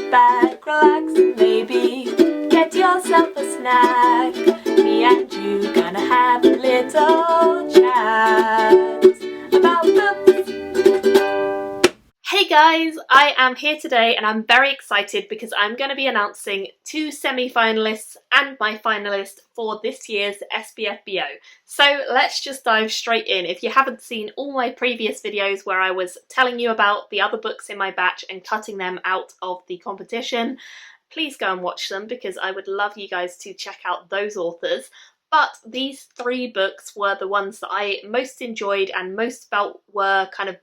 back, relax, and maybe get yourself a snack. Me and you gonna have a little chat about books. Hey guys, I am here today and I'm very excited because I'm going to be announcing 2 semi-finalists and my finalist for this year's SPFBO. So let's just dive straight in. If you haven't seen all my previous videos where I was telling you about the other books in my batch and cutting them out of the competition, please go and watch them because I would love you guys to check out those authors. But these 3 books were the ones that I most enjoyed and most felt were kind of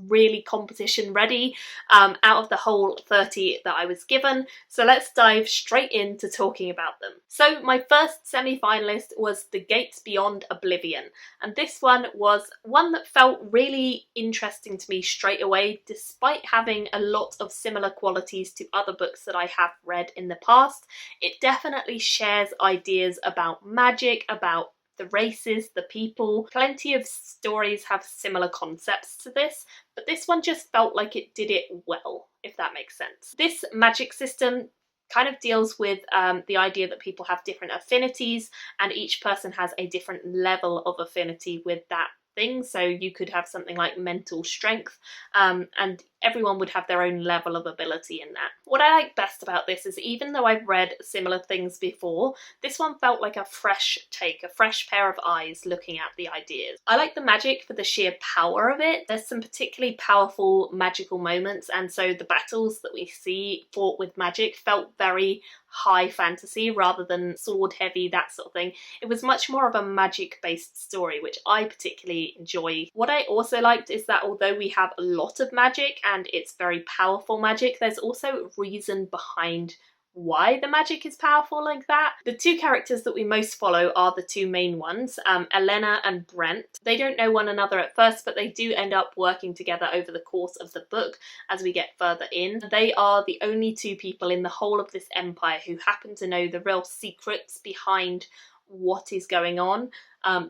really competition ready out of the whole 30 that I was given. So let's dive straight into talking about them. So my first semi-finalist was The Gates Beyond Oblivion, and this one was one that felt really interesting to me straight away, despite having a lot of similar qualities to other books that I have read in the past. It definitely shares ideas about magic, about the races, the people. Plenty of stories have similar concepts to this, but this one just felt like it did it well, if that makes sense. This magic system kind of deals with the idea that people have different affinities and each person has a different level of affinity with that thing. So you could have something like mental strength and everyone would have their own level of ability in that. What I like best about this is even though I've read similar things before, this one felt like a fresh take, a fresh pair of eyes looking at the ideas. I like the magic for the sheer power of it. There's some particularly powerful magical moments, and so the battles that we see fought with magic felt very high fantasy rather than sword heavy, that sort of thing. It was much more of a magic based story, which I particularly enjoy. What I also liked is that although we have a lot of magic and it's very powerful magic, there's also reason behind why the magic is powerful like that. The 2 characters that we most follow are the 2 main ones, Elena and Brent. They don't know one another at first, but they do end up working together over the course of the book as we get further in. They are the only 2 people in the whole of this empire who happen to know the real secrets behind what is going on.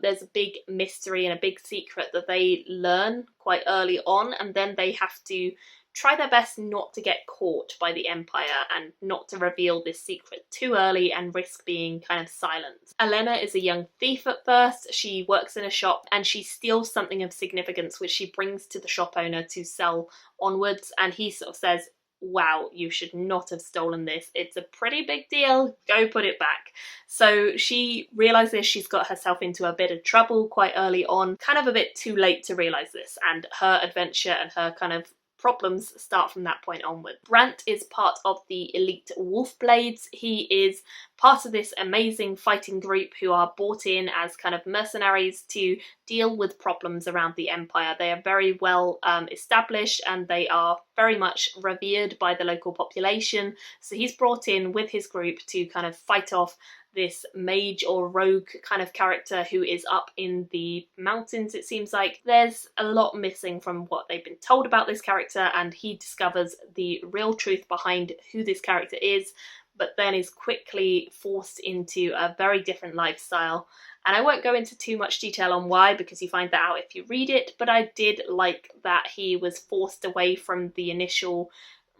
There's a big mystery and a big secret that they learn quite early on, and then they have to try their best not to get caught by the Empire and not to reveal this secret too early and risk being kind of silenced. Elena is a young thief at first. She works in a shop and she steals something of significance which she brings to the shop owner to sell onwards, and he sort of says, wow, you should not have stolen this. It's a pretty big deal. Go put it back. So she realizes she's got herself into a bit of trouble quite early on, kind of a bit too late to realize this, and her adventure and her kind of problems start from that point onward. Brant is part of the elite Wolf Blades. He is part of this amazing fighting group who are brought in as kind of mercenaries to deal with problems around the Empire. They are very well established and they are very much revered by the local population. So he's brought in with his group to kind of fight off this mage or rogue kind of character who is up in the mountains, it seems like. There's a lot missing from what they've been told about this character, and he discovers the real truth behind who this character is, but then is quickly forced into a very different lifestyle. And I won't go into too much detail on why, because you find that out if you read it, but I did like that he was forced away from the initial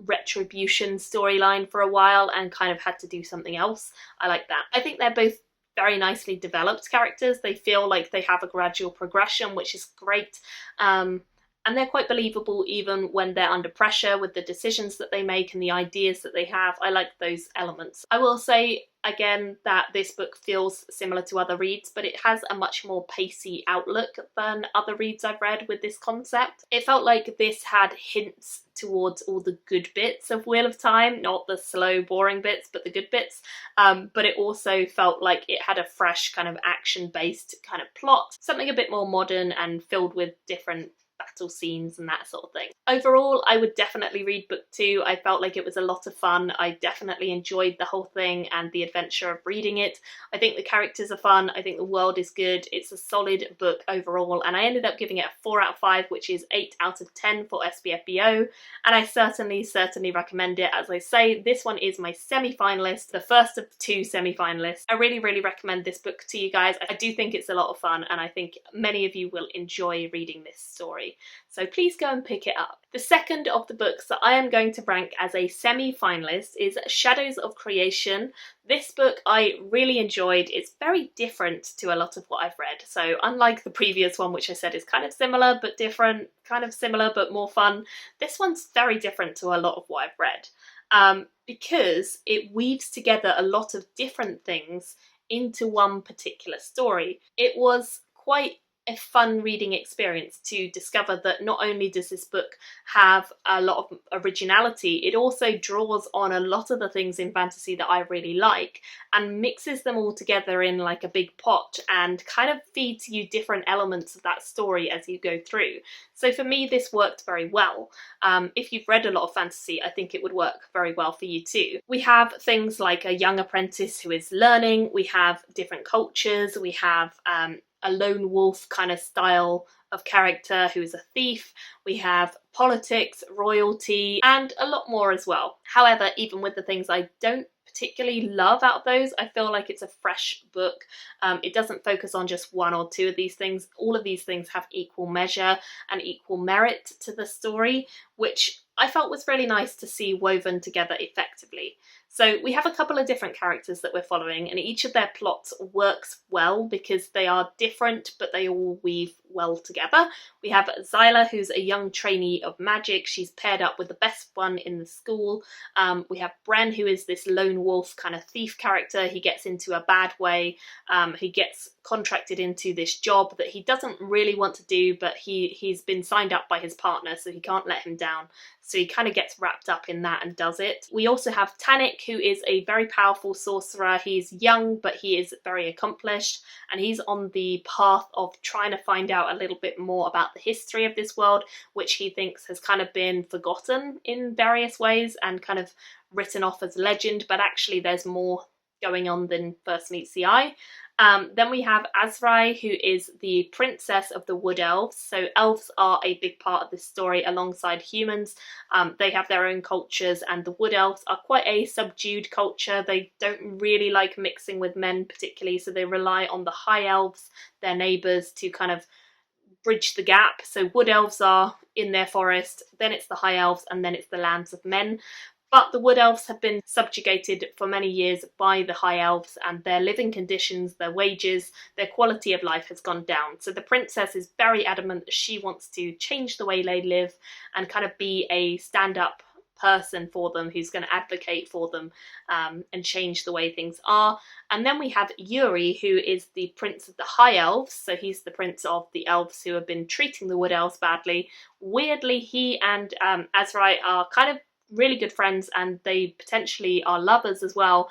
retribution storyline for a while and kind of had to do something else. I like that. I think they're both very nicely developed characters. They feel like they have a gradual progression, which is great. And they're quite believable even when they're under pressure with the decisions that they make and the ideas that they have. I like those elements. I will say again that this book feels similar to other reads, but it has a much more pacey outlook than other reads I've read with this concept. It felt like this had hints towards all the good bits of Wheel of Time, not the slow, boring bits, but the good bits. But it also felt like it had a fresh kind of action-based kind of plot, something a bit more modern and filled with different battle scenes and that sort of thing. Overall, I would definitely read book 2. I felt like it was a lot of fun. I definitely enjoyed the whole thing and the adventure of reading it. I think the characters are fun. I think the world is good. It's a solid book overall, and I ended up giving it a 4 out of 5, which is 8 out of 10 for SPFBO, and I certainly recommend it. As I say, this one is my semi-finalist, the first of 2 semi-finalists. I really recommend this book to you guys. I do think it's a lot of fun, and I think many of you will enjoy reading this story. story. So please go and pick it up. The second of the books that I am going to rank as a semi-finalist is Shadows of Creation. This book I really enjoyed. It's very different to a lot of what I've read. So unlike the previous one, which I said is kind of similar but different, kind of similar but more fun, this one's very different to a lot of what I've read. Because it weaves together a lot of different things into one particular story. It was quite a fun reading experience to discover that not only does this book have a lot of originality, it also draws on a lot of the things in fantasy that I really like and mixes them all together in like a big pot and kind of feeds you different elements of that story as you go through. So for me, this worked very well. If you've read a lot of fantasy, I think it would work very well for you too. We have things like a young apprentice who is learning, we have different cultures, we have a lone wolf kind of style of character who is a thief, we have politics, royalty, and a lot more as well. However, even with the things I don't particularly love out of those, I feel like it's a fresh book. It doesn't focus on just one or two of these things. All of these things have equal measure and equal merit to the story, which I felt was really nice to see woven together effectively. So we have a couple of different characters that we're following, and each of their plots works well because they are different, but they all weave well together. We have Zyla, who's a young trainee of magic. She's paired up with the best one in the school. We have Bren, who is this lone wolf kind of thief character. He gets into a bad way. He gets contracted into this job that he doesn't really want to do, but he's been signed up by his partner, so he can't let him down. So he kind of gets wrapped up in that and does it. We also have Tannic, who is a very powerful sorcerer. He's young, but he is very accomplished, and he's on the path of trying to find out a little bit more about the history of this world, which he thinks has kind of been forgotten in various ways and kind of written off as legend, but actually there's more going on than first meets the eye. Then we have Azrai, who is the princess of the Wood Elves. So elves are a big part of this story alongside humans. They have their own cultures, and the Wood Elves are quite a subdued culture. They don't really like mixing with men particularly, so they rely on the High Elves, their neighbours, to kind of bridge the gap. So Wood Elves are in their forest, then it's the High Elves, and then it's the lands of men. But the Wood Elves have been subjugated for many years by the High Elves, and their living conditions, their wages, their quality of life has gone down. So the princess is very adamant that she wants to change the way they live and kind of be a stand-up person for them who's going to advocate for them and change the way things are. And then we have Yuri, who is the prince of the High Elves. So he's the prince of the elves who have been treating the Wood Elves badly. Weirdly, he and Azrai are kind of really good friends, and they potentially are lovers as well.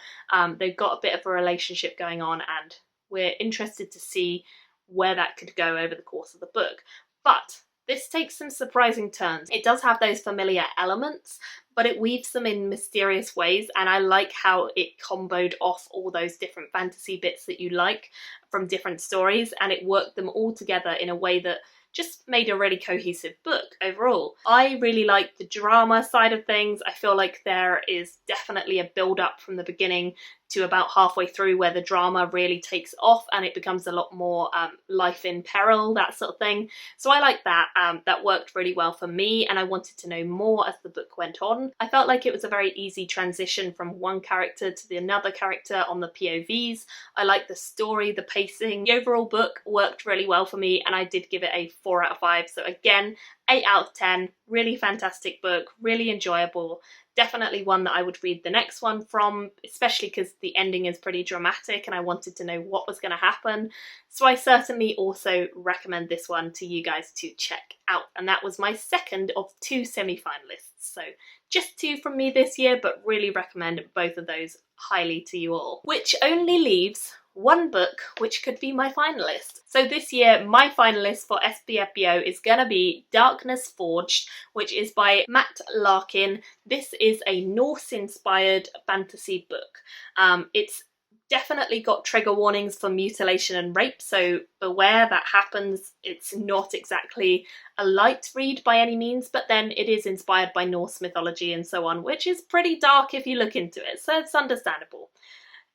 They've got a bit of a relationship going on, and we're interested to see where that could go over the course of the book. But this takes some surprising turns. It does have those familiar elements, but it weaves them in mysterious ways, and I like how it comboed off all those different fantasy bits that you like from different stories, and it worked them all together in a way that just made a really cohesive book overall. I really like the drama side of things. I feel like there is definitely a build-up from the beginning to about halfway through where the drama really takes off and it becomes a lot more life in peril, that sort of thing. So I like that. That worked really well for me, and I wanted to know more as the book went on. I felt like it was a very easy transition from one character to the another character on the POVs. I liked the story, the pacing. The overall book worked really well for me, and I did give it a 4 out of 5. So again, 8 out of 10. Really fantastic book, really enjoyable. Definitely one that I would read the next one from, especially because the ending is pretty dramatic and I wanted to know what was going to happen. So I certainly also recommend this one to you guys to check out. And that was my second of 2 semi-finalists. So just 2 from me this year, but really recommend both of those highly to you all. Which only leaves one book which could be my finalist. So this year my finalist for SPFBO is gonna be Darkness Forged, which is by Matt Larkin. This is a Norse-inspired fantasy book. It's definitely got trigger warnings for mutilation and rape, so beware, that happens. It's not exactly a light read by any means, but then it is inspired by Norse mythology and so on, which is pretty dark if you look into it, so it's understandable.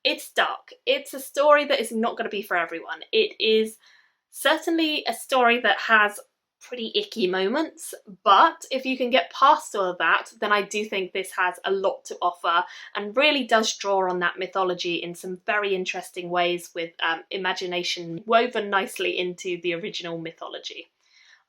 It's dark. It's a story that is not going to be for everyone. It is certainly a story that has pretty icky moments, but if you can get past all of that, then I do think this has a lot to offer and really does draw on that mythology in some very interesting ways, with imagination woven nicely into the original mythology.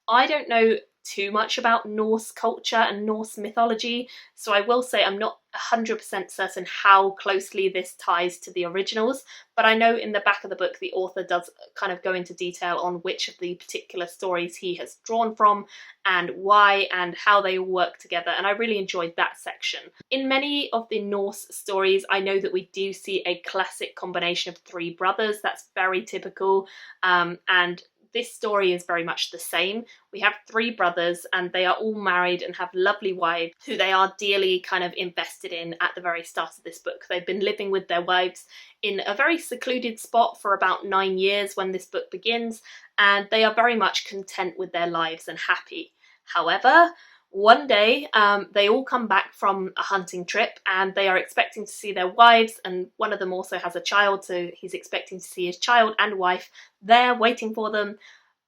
I don't know too much about Norse culture and Norse mythology, so I will say I'm not 100% certain how closely this ties to the originals, but I know in the back of the book the author does kind of go into detail on which of the particular stories he has drawn from and why and how they all work together, and I really enjoyed that section. In many of the Norse stories, I know that we do see a classic combination of three brothers. That's very typical, and this story is very much the same. We have three brothers and they are all married and have lovely wives who they are dearly kind of invested in at the very start of this book. They've been living with their wives in a very secluded spot for about 9 years when this book begins, and they are very much content with their lives and happy. However, one day they all come back from a hunting trip and they are expecting to see their wives, and one of them also has a child, so he's expecting to see his child and wife there waiting for them.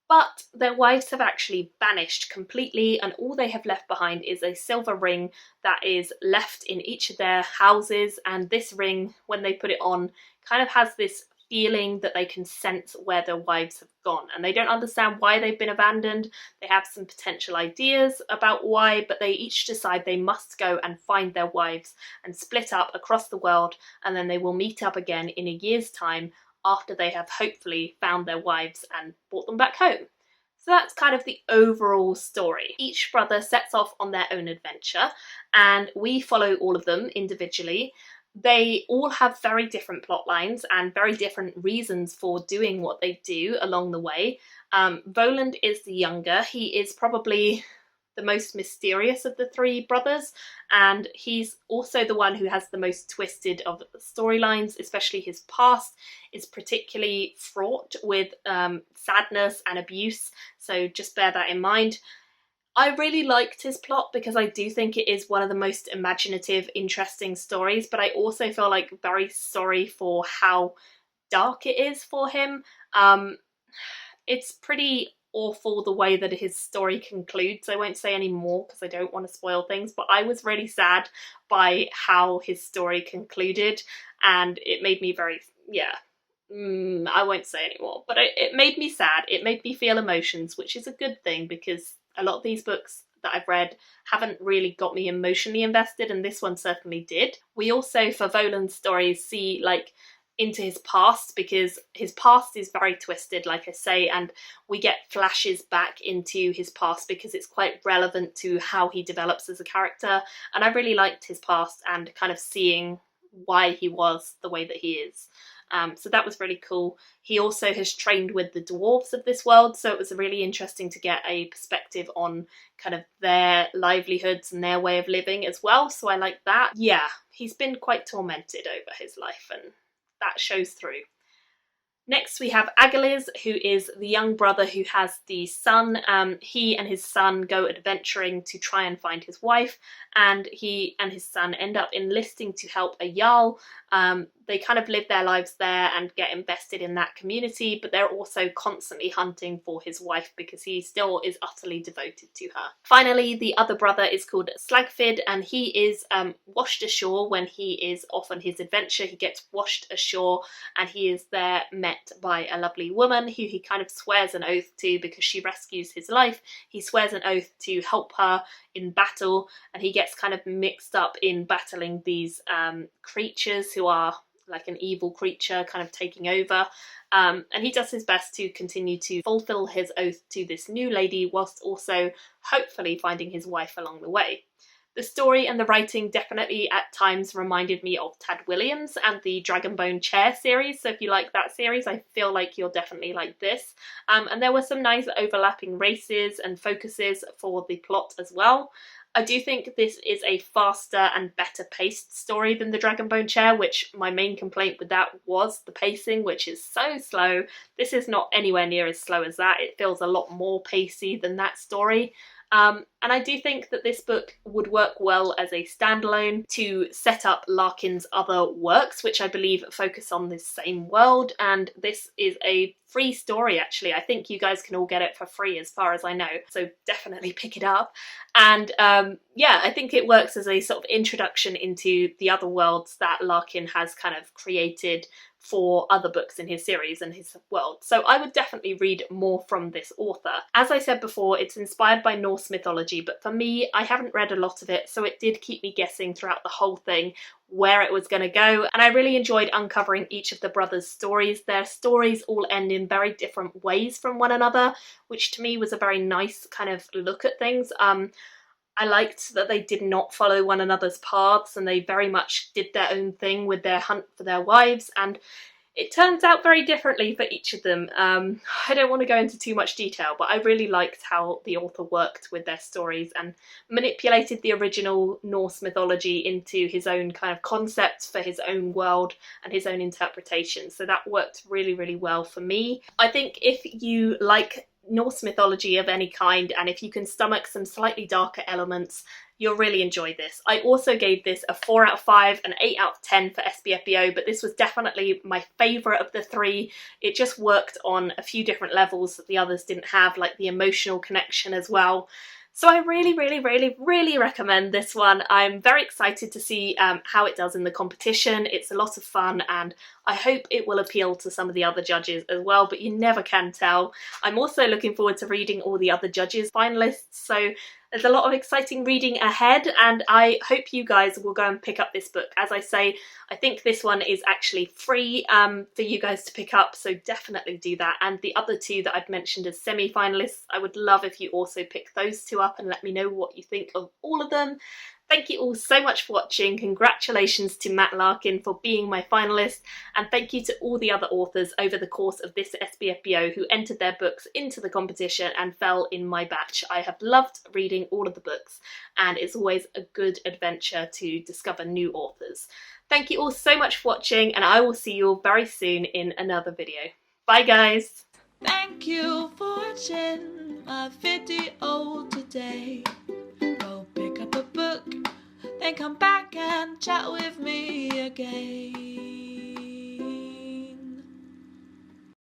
But their wives have actually vanished completely, and all they have left behind is a silver ring that is left in each of their houses, and this ring, when they put it on, kind of has this feeling that they can sense where their wives have gone, and they don't understand why they've been abandoned. They have some potential ideas about why, but they each decide they must go and find their wives and split up across the world, and then they will meet up again in a year's time after they have hopefully found their wives and brought them back home. So that's kind of the overall story. Each brother sets off on their own adventure and we follow all of them individually. They all have very different plot lines and very different reasons for doing what they do along the way. Voland is the younger. He is probably the most mysterious of the three brothers, and he's also the one who has the most twisted of storylines, especially his past is particularly fraught with sadness and abuse, so just bear that in mind. I really liked his plot because I do think it is one of the most imaginative, interesting stories, but I also feel like very sorry for how dark it is for him. It's pretty awful the way that his story concludes. I won't say any more because I don't want to spoil things, but I was really sad by how his story concluded, and it made me very, I won't say any more, but it made me sad. It made me feel emotions, which is a good thing because a lot of these books that I've read haven't really got me emotionally invested, and this one certainly did. We also, for Voland's stories, see like into his past, because his past is very twisted, like I say, and we get flashes back into his past because it's quite relevant to how he develops as a character, and I really liked his past and kind of seeing why he was the way that he is. So that was really cool. He also has trained with the dwarves of this world, so it was really interesting to get a perspective on kind of their livelihoods and their way of living as well, so I like that. Yeah, he's been quite tormented over his life, and that shows through. Next we have Agaliz, who is the young brother who has the son. He and his son go adventuring to try and find his wife, and he and his son end up enlisting to help a Jarl. They kind of live their lives there and get invested in that community, but they're also constantly hunting for his wife because he still is utterly devoted to her. Finally, the other brother is called Slagfid, and he is washed ashore when he is off on his adventure. He gets washed ashore and he is there met by a lovely woman who he kind of swears an oath to because she rescues his life. He swears an oath to help her in battle, and he gets kind of mixed up in battling these creatures who are like an evil creature kind of taking over, and he does his best to continue to fulfill his oath to this new lady whilst also hopefully finding his wife along the way. The story and the writing definitely at times reminded me of Tad Williams and the Dragonbone Chair series, so if you like that series I feel like you'll definitely like this. And there were some nice overlapping races and focuses for the plot as well. I do think this is a faster and better paced story than the Dragonbone Chair, which my main complaint with that was the pacing, which is so slow. This is not anywhere near as slow as that. It feels a lot more pacey than that story. And I do think that this book would work well as a standalone to set up Larkin's other works, which I believe focus on this same world, and this is a free story actually. I think you guys can all get it for free as far as I know, so definitely pick it up. And yeah, I think it works as a sort of introduction into the other worlds that Larkin has kind of created for other books in his series and his world. So I would definitely read more from this author. As I said before, it's inspired by Norse mythology, but for me, I haven't read a lot of it, so it did keep me guessing throughout the whole thing where it was going to go, and I really enjoyed uncovering each of the brothers' stories. Their stories all end in very different ways from one another, which to me was a very nice kind of look at things. I liked that they did not follow one another's paths and they very much did their own thing with their hunt for their wives, and it turns out very differently for each of them. I don't want to go into too much detail, but I really liked how the author worked with their stories and manipulated the original Norse mythology into his own kind of concepts for his own world and his own interpretation. So that worked really, really well for me. I think if you like Norse mythology of any kind, and if you can stomach some slightly darker elements, you'll really enjoy this. I also gave this a 4 out of 5, an 8 out of 10 for SPFBO, but this was definitely my favourite of the three. It just worked on a few different levels that the others didn't have, like the emotional connection as well. So I really, really, really, really recommend this one. I'm very excited to see how it does in the competition. It's a lot of fun and I hope it will appeal to some of the other judges as well, but you never can tell. I'm also looking forward to reading all the other judges' finalists, so there's a lot of exciting reading ahead, and I hope you guys will go and pick up this book. As I say, I think this one is actually free for you guys to pick up, so definitely do that. And the other two that I've mentioned as semi-finalists, I would love if you also pick those two up and let me know what you think of all of them. Thank you all so much for watching. Congratulations to Matt Larkin for being my finalist, and thank you to all the other authors over the course of this SPFBO who entered their books into the competition and fell in my batch. I have loved reading all of the books, and it's always a good adventure to discover new authors. Thank you all so much for watching, and I will see you all very soon in another video. Bye guys! Thank you for watching my video today. Go pick up a book, then come back and chat with me again.